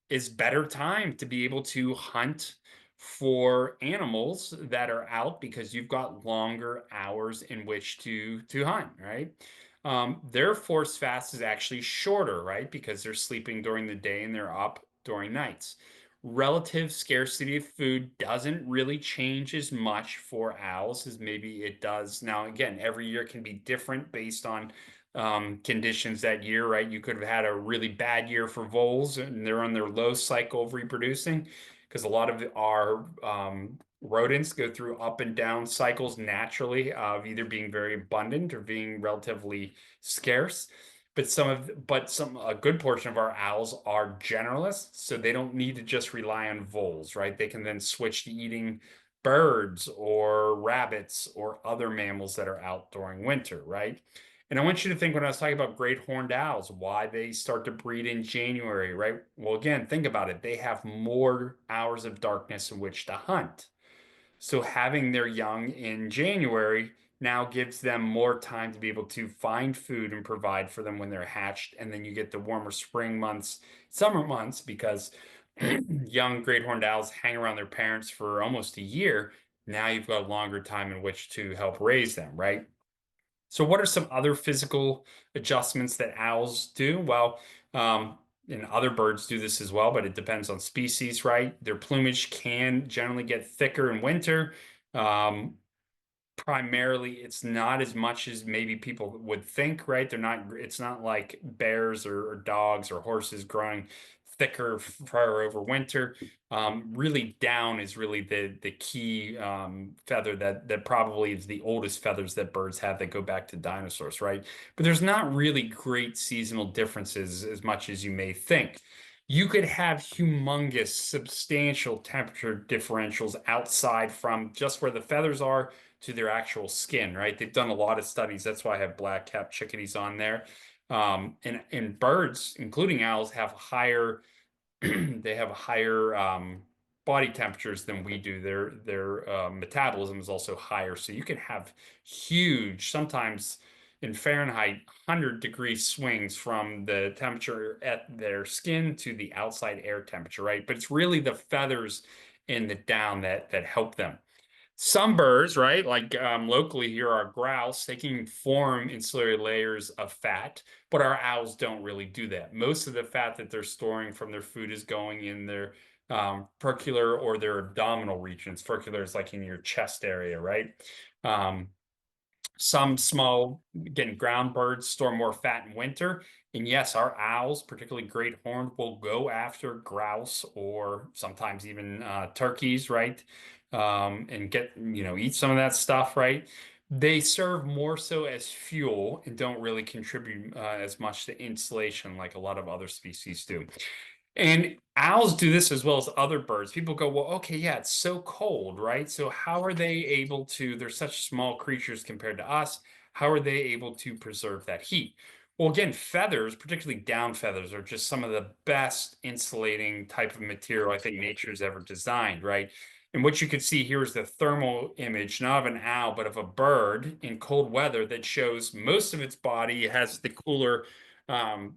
is better time to be able to hunt for animals that are out because you've got longer hours in which to hunt, right? Their force fast is actually shorter, right? Because they're sleeping during the day and they're up during nights. Relative scarcity of food doesn't really change as much for owls as maybe it does. Now, again, every year can be different based on conditions that year, right? You could have had a really bad year for voles and they're on their low cycle of reproducing because a lot of our rodents go through up and down cycles naturally of either being very abundant or being relatively scarce. But a good portion of our owls are generalists, so they don't need to just rely on voles, right? They can then switch to eating birds or rabbits or other mammals that are out during winter, right? And I want you to think when I was talking about great horned owls, why they start to breed in January, right? Well, again, think about it. They have more hours of darkness in which to hunt. So having their young in January now gives them more time to be able to find food and provide for them when they're hatched. And then you get the warmer spring months, summer months, because young great horned owls hang around their parents for almost a year. Now you've got a longer time in which to help raise them, right? So what are some other physical adjustments that owls do? Well, and other birds do this as well, but it depends on species, right? Their plumage can generally get thicker in winter. Um, Primarily it's not as much as maybe people would think, right? It's not like bears or dogs or horses growing thicker fur over winter. Really down is really the key feather that probably is the oldest feathers that birds have that go back to dinosaurs, right? But there's not really great seasonal differences as much as you may think. You could have humongous, substantial temperature differentials outside from just where the feathers are to their actual skin, right? They've done a lot of studies. That's why I have black-capped chickadees on there. And birds, including owls, have higher they have higher body temperatures than we do. Their metabolism is also higher, so you can have huge, sometimes in Fahrenheit, 100-degree swings from the temperature at their skin to the outside air temperature, right? But it's really the feathers and the down that help them. Some birds, right, like locally here, our grouse, they can form insular layers of fat, but our owls don't really do that. Most of the fat that they're storing from their food is going in their furcular or their abdominal regions. Furcular is like in your chest area, right? Um, some small, again, ground birds store more fat in winter. And yes, our owls, particularly great horned, will go after grouse or sometimes even turkeys, right? And eat some of that stuff, right? They serve more so as fuel and don't really contribute as much to insulation like a lot of other species do. And owls do this as well as other birds. People go, well, okay, yeah, it's so cold, right? So how are they able to, they're such small creatures compared to us. How are they able to preserve that heat? Well, again, feathers, particularly down feathers, are just some of the best insulating type of material I think nature's ever designed, right? And what you can see here is the thermal image, not of an owl, but of a bird in cold weather that shows most of its body has the cooler um,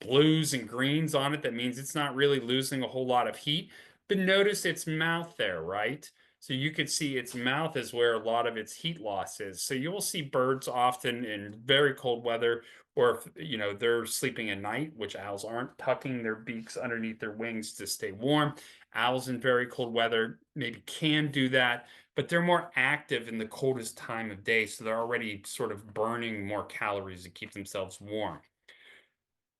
blues and greens on it. That means it's not really losing a whole lot of heat. But notice its mouth there, right? So you could see its mouth is where a lot of its heat loss is. So you will see birds often in very cold weather, or if they're sleeping at night, which owls aren't, tucking their beaks underneath their wings to stay warm. Owls in very cold weather maybe can do that, but they're more active in the coldest time of day, so they're already sort of burning more calories to keep themselves warm.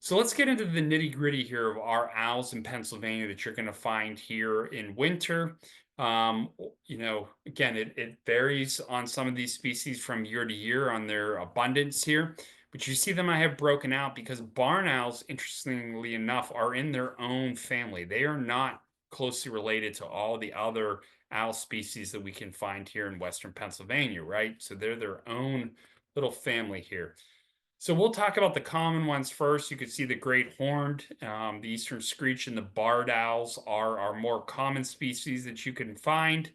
So let's get into the nitty gritty here of our owls in Pennsylvania that you're going to find here in winter. Again, it varies on some of these species from year to year on their abundance here. But you see them I have broken out because barn owls, interestingly enough, are in their own family. They are not closely related to all the other owl species that we can find here in Western Pennsylvania, right? So they're their own little family here. So we'll talk about the common ones first. You can see the great horned, the eastern screech, and the barred owls are more common species that you can find.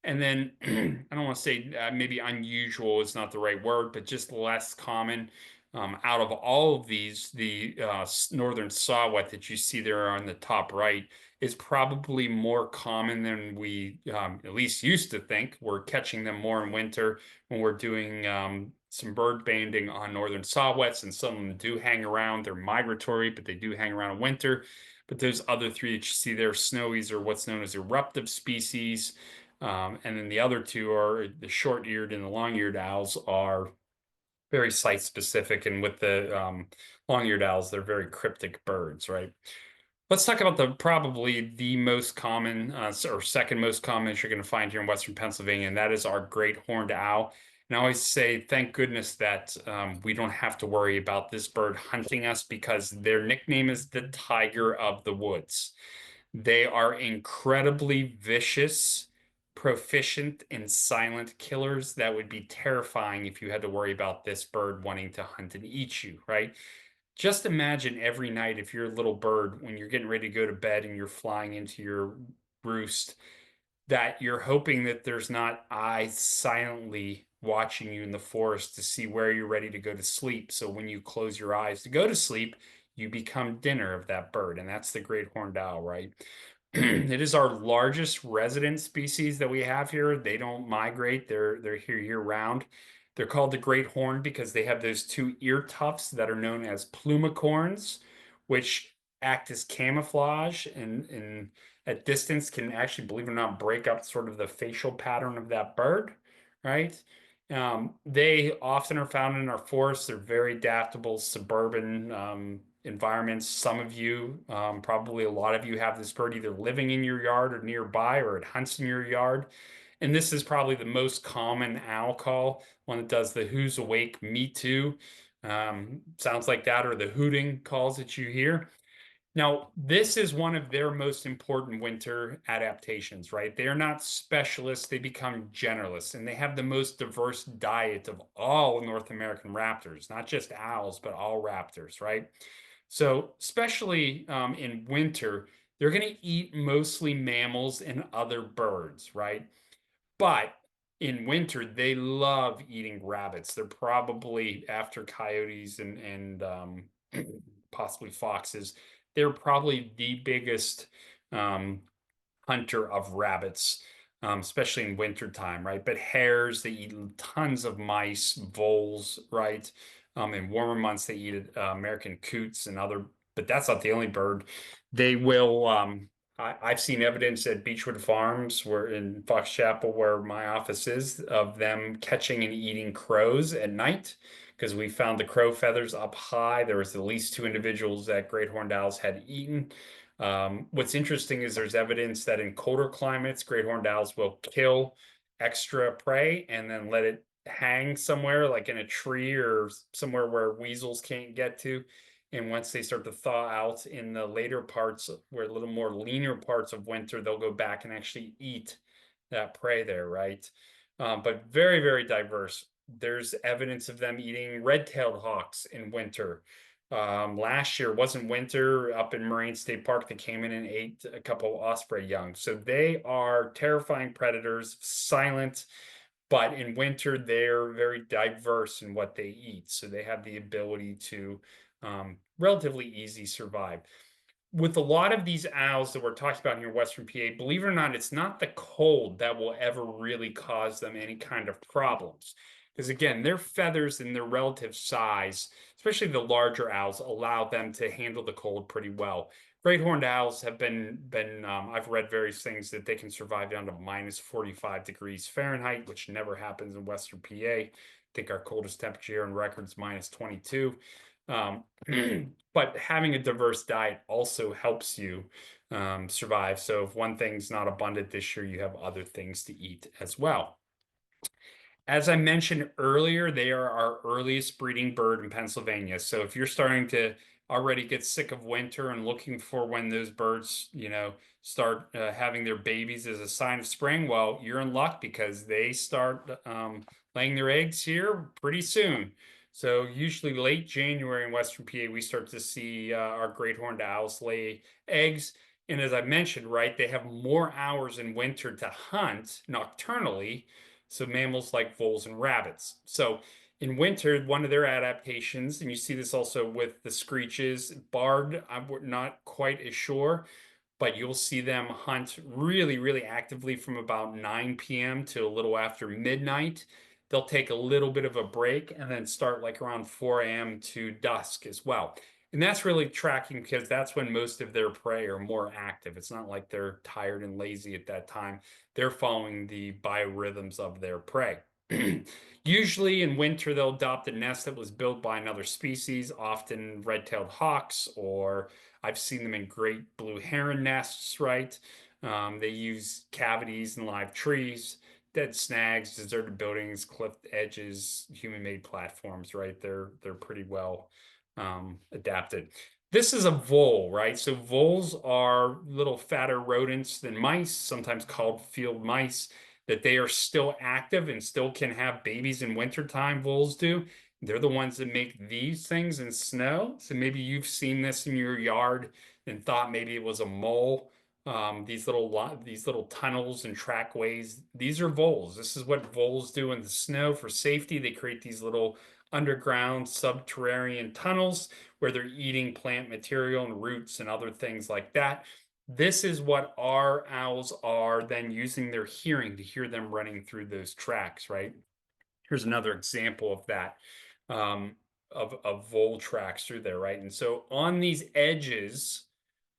And then I don't want to say maybe unusual is not the right word, but just less common. Out of all of these, the northern saw-whet that you see there on the top right is probably more common than we at least used to think. We're catching them more in winter when we're doing some bird banding on northern saw-whets, and some of them do hang around. They're migratory, but they do hang around in winter. But those other three that you see there, snowies, are what's known as eruptive species. And then the other two are the short-eared and the long-eared owls are very site specific. And with the long-eared owls, they're very cryptic birds, right? Let's talk about probably the most common or second most common that you're going to find here in Western Pennsylvania, and that is our great horned owl. And I always say, thank goodness that we don't have to worry about this bird hunting us because their nickname is the tiger of the woods. They are incredibly vicious, proficient, and silent killers that would be terrifying if you had to worry about this bird wanting to hunt and eat you, right? Just imagine every night if you're a little bird, when you're getting ready to go to bed and you're flying into your roost, that you're hoping that there's not eyes silently watching you in the forest to see where you're ready to go to sleep. So when you close your eyes to go to sleep, you become dinner of that bird. And that's the great horned owl, right? It is our largest resident species that we have here. They don't migrate. They're here year round. They're called the great horn because they have those two ear tufts that are known as plumicorns, which act as camouflage and at distance can actually, believe it or not, break up sort of the facial pattern of that bird, right? They often are found in our forests. They're very adaptable, suburban environments. Some of you, probably a lot of you, have this bird either living in your yard or nearby, or it hunts in your yard. And this is probably the most common owl call, one that does the "who's awake, me too." Sounds like that, or the hooting calls that you hear. Now, this is one of their most important winter adaptations, right? They are not specialists, they become generalists, and they have the most diverse diet of all North American raptors, not just owls, but all raptors, right? So, especially in winter, they're going to eat mostly mammals and other birds, right? But in winter, they love eating rabbits. They're probably, after coyotes and possibly foxes, they're probably the biggest um, hunter of rabbits, especially in wintertime, right? But hares, they eat tons of mice, voles, right? In warmer months, they eat American coots and other, but that's not the only bird. They will, I've seen evidence at Beechwood Farms, where in Fox Chapel, where my office is, of them catching and eating crows at night because we found the crow feathers up high. There was at least two individuals that great horned owls had eaten. What's interesting is there's evidence that in colder climates, great horned owls will kill extra prey and then let it hang somewhere, like in a tree or somewhere where weasels can't get to. And once they start to thaw out in the later parts, where a little more leaner parts of winter, they'll go back and actually eat that prey there, right? But very, very diverse. There's evidence of them eating red-tailed hawks in winter. Last year wasn't winter up in Moraine State Park. They came in and ate a couple of osprey young. So they are terrifying predators, silent, but in winter they're very diverse in what they eat. So they have the ability to relatively easy survive. With a lot of these owls that we're talking about here in Western PA, believe it or not, it's not the cold that will ever really cause them any kind of problems. Because again, their feathers and their relative size, especially the larger owls, allow them to handle the cold pretty well. Great horned owls have been I've read various things that they can survive down to minus 45 degrees Fahrenheit, which never happens in Western PA. I think our coldest temperature in records minus 22. Um, but having a diverse diet also helps you survive. So if one thing's not abundant this year, you have other things to eat as well. As I mentioned earlier, they are our earliest breeding bird in Pennsylvania. So if you're starting to already get sick of winter and looking for when those birds, start having their babies as a sign of spring, well, you're in luck because they start laying their eggs here pretty soon. So usually late January in Western PA, we start to see our great horned owls lay eggs. And as I mentioned, right, they have more hours in winter to hunt nocturnally, so mammals like voles and rabbits. So in winter, one of their adaptations, and you see this also with the screeches, barred, I'm not quite as sure, but you'll see them hunt really, really actively from about 9 p.m. to a little after midnight. They'll take a little bit of a break and then start like around 4 a.m. to dusk as well. And that's really tracking because that's when most of their prey are more active. It's not like they're tired and lazy at that time. They're following the biorhythms of their prey. Usually in winter, they'll adopt a nest that was built by another species, often red-tailed hawks, or I've seen them in great blue heron nests, right? They use cavities in live trees, dead snags, deserted buildings, cliff edges, human-made platforms, right? They're pretty well adapted. This is a vole, right? So voles are little fatter rodents than mice, sometimes called field mice, that they are still active and still can have babies in wintertime, voles do. They're the ones that make these things in snow. So maybe you've seen this in your yard and thought maybe it was a mole. These little tunnels and trackways, these are voles. This is what voles do in the snow for safety. They create these little underground subterranean tunnels where they're eating plant material and roots and other things like that. This is what our owls are then using their hearing to hear them running through those tracks, right? Here's another example of that, of vole tracks through there, right? And so on these edges,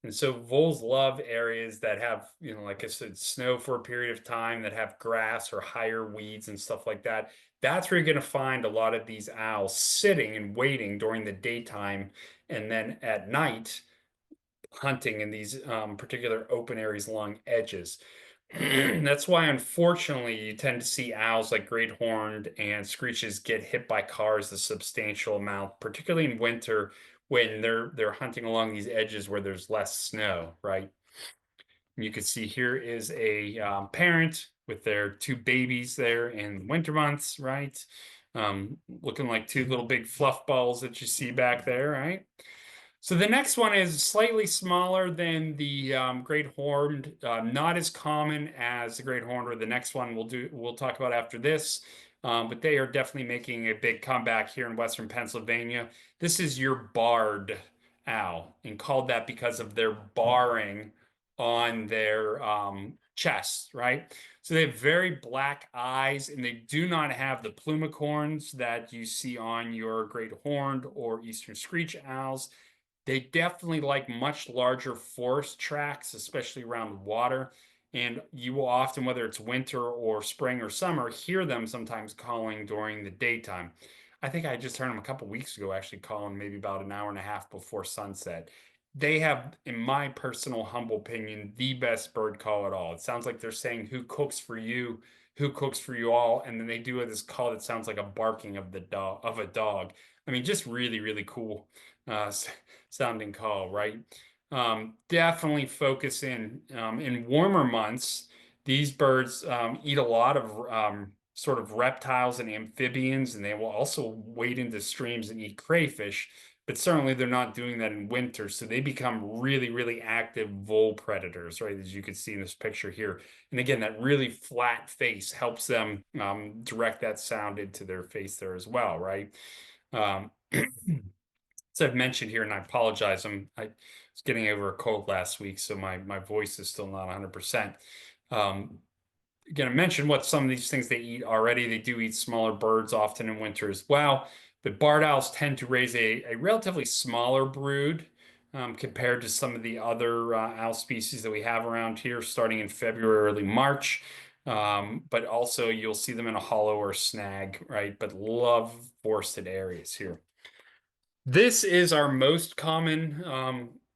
and so voles love areas that have, like I said, snow for a period of time, that have grass or higher weeds and stuff like that. That's where you're going to find a lot of these owls sitting and waiting during the daytime, and then at night hunting in these particular open areas along edges. That's why, unfortunately, you tend to see owls like great horned and screeches get hit by cars a substantial amount, particularly in winter when they're hunting along these edges where there's less snow, right? And you can see here is a parent with their two babies there in winter months, right? Looking like two little big fluff balls that you see back there, right? So the next one is slightly smaller than the great horned, not as common as the great horned, or the next one we'll talk about after this. But they are definitely making a big comeback here in Western Pennsylvania. This is your barred owl, and called that because of their barring on their chests, right? So they have very black eyes, and they do not have the plumicorns that you see on your great horned or eastern screech owls. They definitely like much larger forest tracts, especially around water. And you will often, whether it's winter or spring or summer, hear them sometimes calling during the daytime. I think I just heard them a couple weeks ago, actually calling maybe about an hour and a half before sunset. They have, in my personal humble opinion, the best bird call at all. It sounds like they're saying, "Who cooks for you?" who cooks for you all, and then they do this call that sounds like a barking of a dog. I mean, just really, really cool sounding call, right? Definitely focus in warmer months. These birds eat a lot of sort of reptiles and amphibians, and they will also wade into streams and eat crayfish. But certainly they're not doing that in winter, so they become really, really active vole predators, right? As you can see in this picture here. And again, that really flat face helps them direct that sound into their face there as well, right? Um, as I've mentioned here, and I apologize, I was getting over a cold last week, so my voice is still not 100%. Again, I mentioned what some of these things they eat already. They do eat smaller birds often in winter as well, but barred owls tend to raise a relatively smaller brood compared to some of the other owl species that we have around here, starting in February, early March. But also you'll see them in a hollow or snag, right? But love forested areas here. This is our most common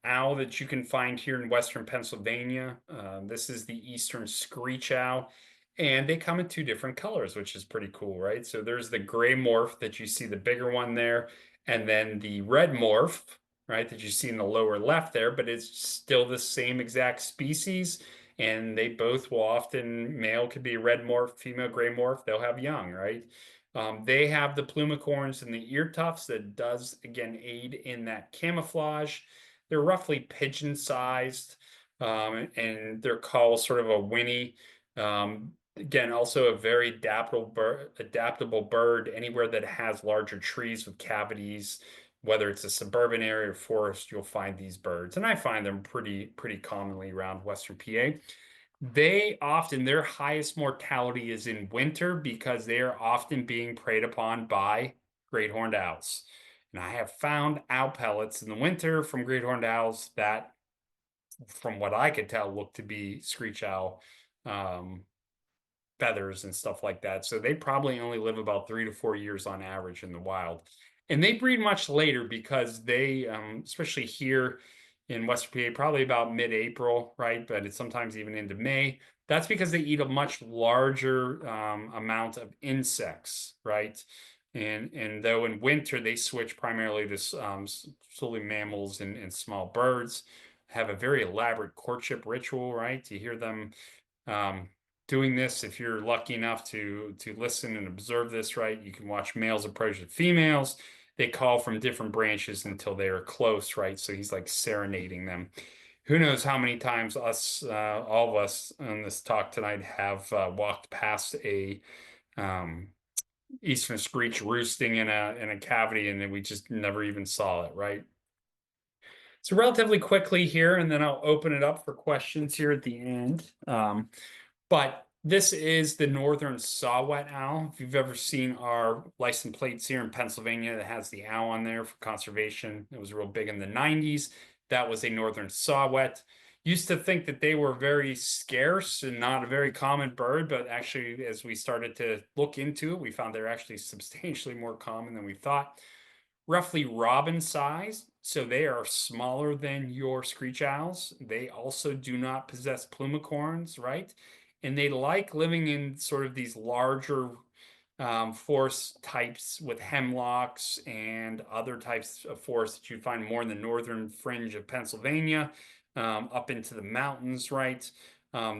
owl that you can find here in Western Pennsylvania. This is the Eastern screech owl, and they come in two different colors, which is pretty cool, right? So there's the gray morph that you see, the bigger one there, and then the red morph, right, that you see in the lower left there, but it's still the same exact species. And they both will often, male could be red morph, female gray morph, they'll have young, right? They have the plumicorns and the ear tufts that does, again, aid in that camouflage. They're roughly pigeon-sized, and their call is sort of a whinny. Again, also a very adaptable bird. Anywhere that has larger trees with cavities, whether it's a suburban area or forest, you'll find these birds. And I find them pretty commonly around Western PA. Their highest mortality is in winter because they are often being preyed upon by great horned owls. And I have found owl pellets in the winter from great horned owls that, from what I could tell, look to be screech owl um, feathers and stuff like that. So they probably only live about 3 to 4 years on average in the wild. And they breed much later because they, especially here in Western PA, probably about mid-April, right? But it's sometimes even into May. That's because they eat a much larger amount of insects, right? And though in winter they switch primarily to solely mammals and small birds, have a very elaborate courtship ritual, right? You hear them um, doing this. If you're lucky enough to listen and observe this, right, you can watch males approach the females. They call from different branches until they are close, right? So he's like serenading them. Who knows how many times all of us on this talk tonight have walked past a eastern screech roosting in a cavity, and then we just never even saw it, right? So relatively quickly here, and then I'll open it up for questions here at the end. But this is the northern saw-whet owl. If you've ever seen our license plates here in Pennsylvania that has the owl on there for conservation, it was real big in the 90s. That was a northern saw-whet. Used to think that they were very scarce and not a very common bird, but actually, as we started to look into it, we found they're actually substantially more common than we thought. Roughly robin size, so they are smaller than your screech owls. They also do not possess plumicorns, right? And they like living in sort of these larger forest types with hemlocks and other types of forests that you find more in the northern fringe of Pennsylvania, up into the mountains, right?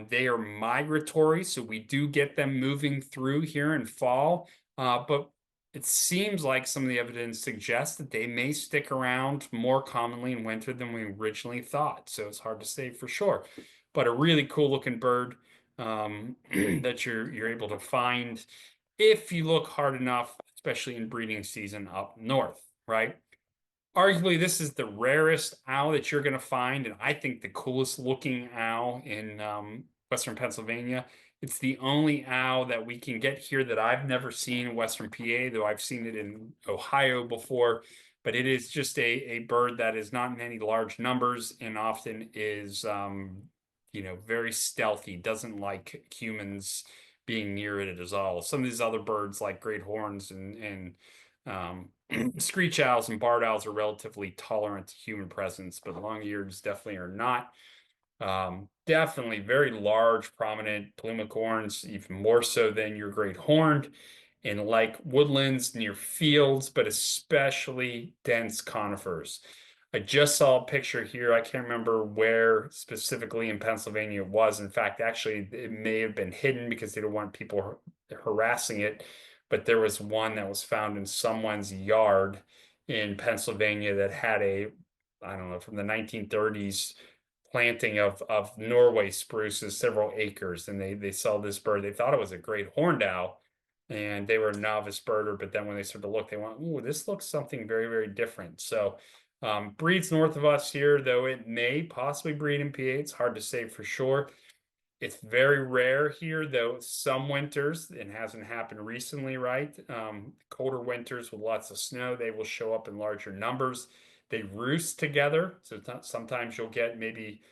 They are migratory, so we do get them moving through here in fall, but it seems like some of the evidence suggests that they may stick around more commonly in winter than we originally thought. So it's hard to say for sure, but a really cool looking bird that you're able to find if you look hard enough, especially in breeding season up north, right? Arguably, this is the rarest owl that you're going to find, and I think the coolest looking owl in Western Pennsylvania. It's the only owl that we can get here that I've never seen in Western PA, though I've seen it in Ohio before. But it is just a bird that is not in any large numbers and often is, very stealthy, doesn't like humans being near it at all. Some of these other birds, like great horns and screech owls and barred owls, are relatively tolerant to human presence, but long-eareds definitely are not. Definitely very large, prominent plumicorns, even more so than your great horned, and like woodlands near fields, but especially dense conifers. I just saw a picture here. I can't remember where specifically in Pennsylvania it was. In fact, actually, it may have been hidden because they don't want people harassing it. But there was one that was found in someone's yard in Pennsylvania that had a, I don't know, from the 1930s planting of Norway spruces, several acres, and they saw this bird. They thought it was a great horned owl, and they were a novice birder. But then when they started to look, they went, "Ooh, this looks something very, very different." So breeds north of us here, though it may possibly breed in PA. It's hard to say for sure. It's very rare here, though some winters, it hasn't happened recently, right? Colder winters with lots of snow, they will show up in larger numbers. They roost together. So sometimes you'll get maybe,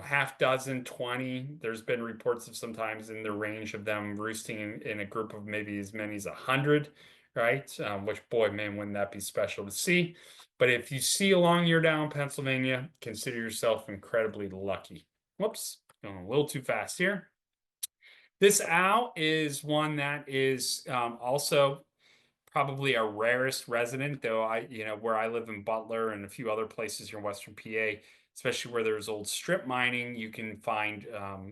half dozen, 20. There's been reports of sometimes in the range of them roosting in a group of maybe as many as 100, right? Which, boy, man, wouldn't that be special to see? But if you see a long year down Pennsylvania, consider yourself incredibly lucky. Whoops, going a little too fast here. This owl is one that is also probably our rarest resident, though where I live in Butler and a few other places here in Western PA, especially where there's old strip mining, you can find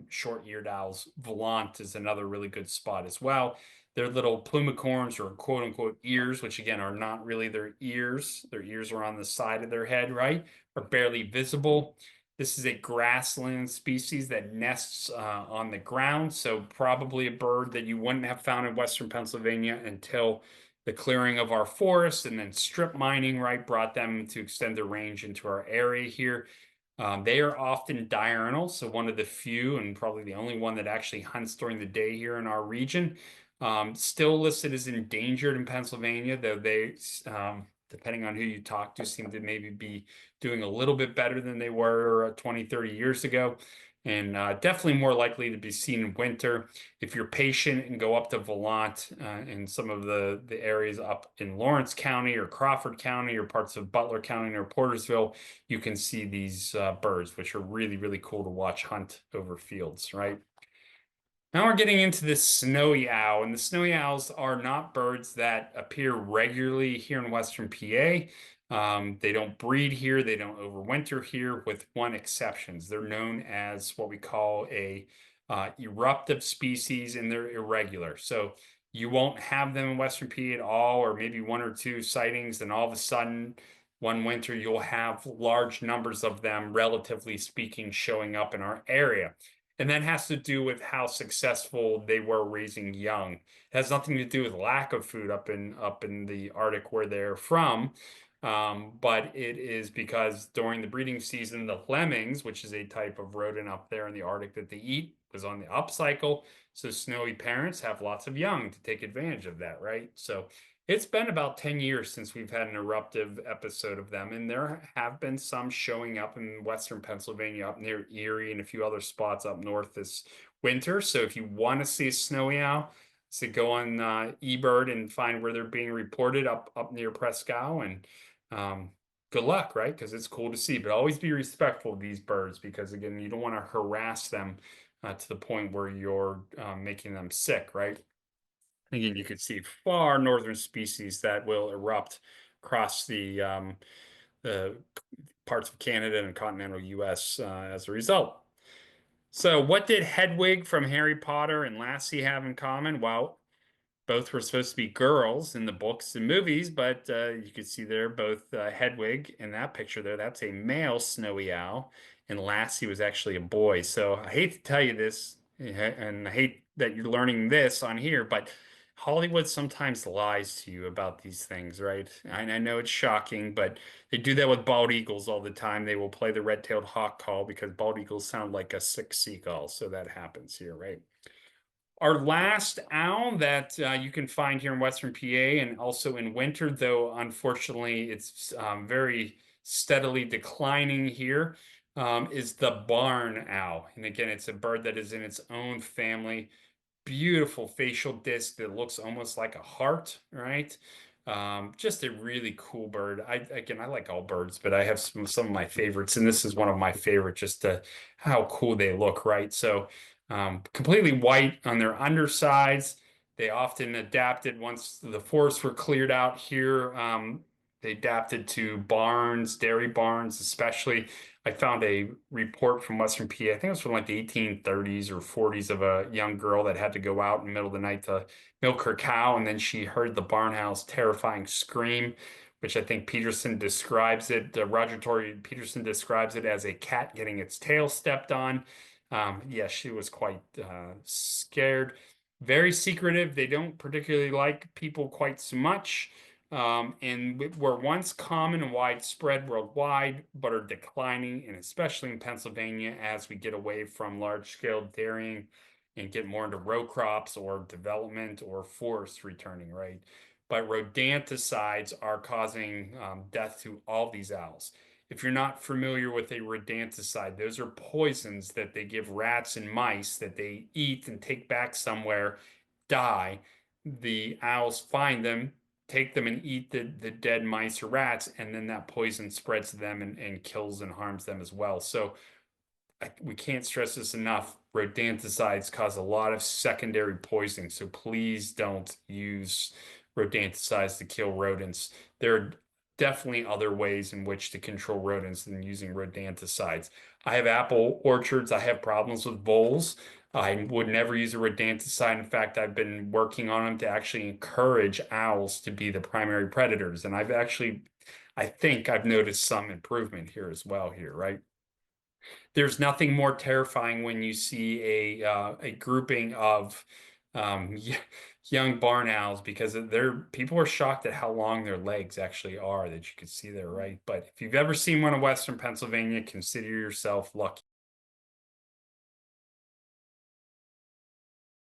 short-eared owls. Volant is another really good spot as well. Their little plumicorns or quote unquote ears, which again are not really their ears. Their ears are on the side of their head, right? Are barely visible. This is a grassland species that nests on the ground, so probably a bird that you wouldn't have found in Western Pennsylvania until the clearing of our forests and then strip mining, right, brought them to extend their range into our area here. They are often diurnal, so one of the few and probably the only one that actually hunts during the day here in our region. Still listed as endangered in Pennsylvania, though they, depending on who you talk to, seem to maybe be doing a little bit better than they were 20, 30 years ago. And definitely more likely to be seen in winter. If you're patient and go up to Volant and some of the areas up in Lawrence County or Crawford County or parts of Butler County or Portersville, you can see these birds, which are really, really cool to watch hunt over fields, right? Now we're getting into this snowy owl, and the snowy owls are not birds that appear regularly here in Western PA. They don't breed here, they don't overwinter here, with one exception. They're known as what we call a eruptive species, and they're irregular. So you won't have them in Western PA at all, or maybe one or two sightings, and all of a sudden, one winter you'll have large numbers of them, relatively speaking, showing up in our area. And that has to do with how successful they were raising young. It has nothing to do with lack of food up in the Arctic where they're from. But it is because during the breeding season, the lemmings, which is a type of rodent up there in the Arctic that they eat, was on the upcycle. So snowy parents have lots of young to take advantage of that, right? So it's been about 10 years since we've had an eruptive episode of them, and there have been some showing up in Western Pennsylvania, up near Erie, and a few other spots up north this winter. So if you want to see a snowy owl, so go on eBird and find where they're being reported up near Prescow, and good luck, right? Because it's cool to see, but always be respectful of these birds because again, you don't want to harass them to the point where you're making them sick, right? Again, you could see far northern species that will erupt across the parts of Canada and continental US as a result. So, what did Hedwig from Harry Potter and Lassie have in common? Well, both were supposed to be girls in the books and movies, but you can see there both Hedwig in that picture there. That's a male snowy owl, and Lassie was actually a boy. So I hate to tell you this, and I hate that you're learning this on here, but Hollywood sometimes lies to you about these things, right? I know it's shocking, but they do that with bald eagles all the time. They will play the red-tailed hawk call because bald eagles sound like a sick seagull. So that happens here, right? Our last owl that you can find here in Western PA and also in winter, though unfortunately it's very steadily declining here, is the barn owl. And again, it's a bird that is in its own family. Beautiful facial disc that looks almost like a heart, right? Just a really cool bird. I like all birds, but I have some of my favorites, and this is one of my favorites, just how cool they look, right? So completely white on their undersides. They often adapted once the forests were cleared out here. They adapted to barns, dairy barns, especially. I found a report from Western PA, I think it was from like the 1830s or 40s, of a young girl that had to go out in the middle of the night to milk her cow, and then she heard the barnhouse terrifying scream, which I think Peterson describes it. Roger Tory Peterson describes it as a cat getting its tail stepped on. Yeah, she was quite scared. Very secretive. They don't particularly like people quite so much. And were once common and widespread worldwide, but are declining, and especially in Pennsylvania as we get away from large-scale dairying and get more into row crops or development or forests returning, right? But rodenticides are causing death to all these owls. If you're not familiar with a rodenticide, those are poisons that they give rats and mice that they eat and take back somewhere, die. The owls find them, take them and eat the dead mice or rats, and then that poison spreads to them and kills and harms them as well. So we can't stress this enough. Rodenticides cause a lot of secondary poisoning, so please don't use rodenticides to kill rodents. There are definitely other ways in which to control rodents than using rodenticides. I have apple orchards. I have problems with voles. I would never use a rodenticide. In fact, I've been working on them to actually encourage owls to be the primary predators. And I think I've noticed some improvement here as well here, right? There's nothing more terrifying when you see a grouping of young barn owls, because people are shocked at how long their legs actually are that you can see there, right? But if you've ever seen one in Western Pennsylvania, consider yourself lucky.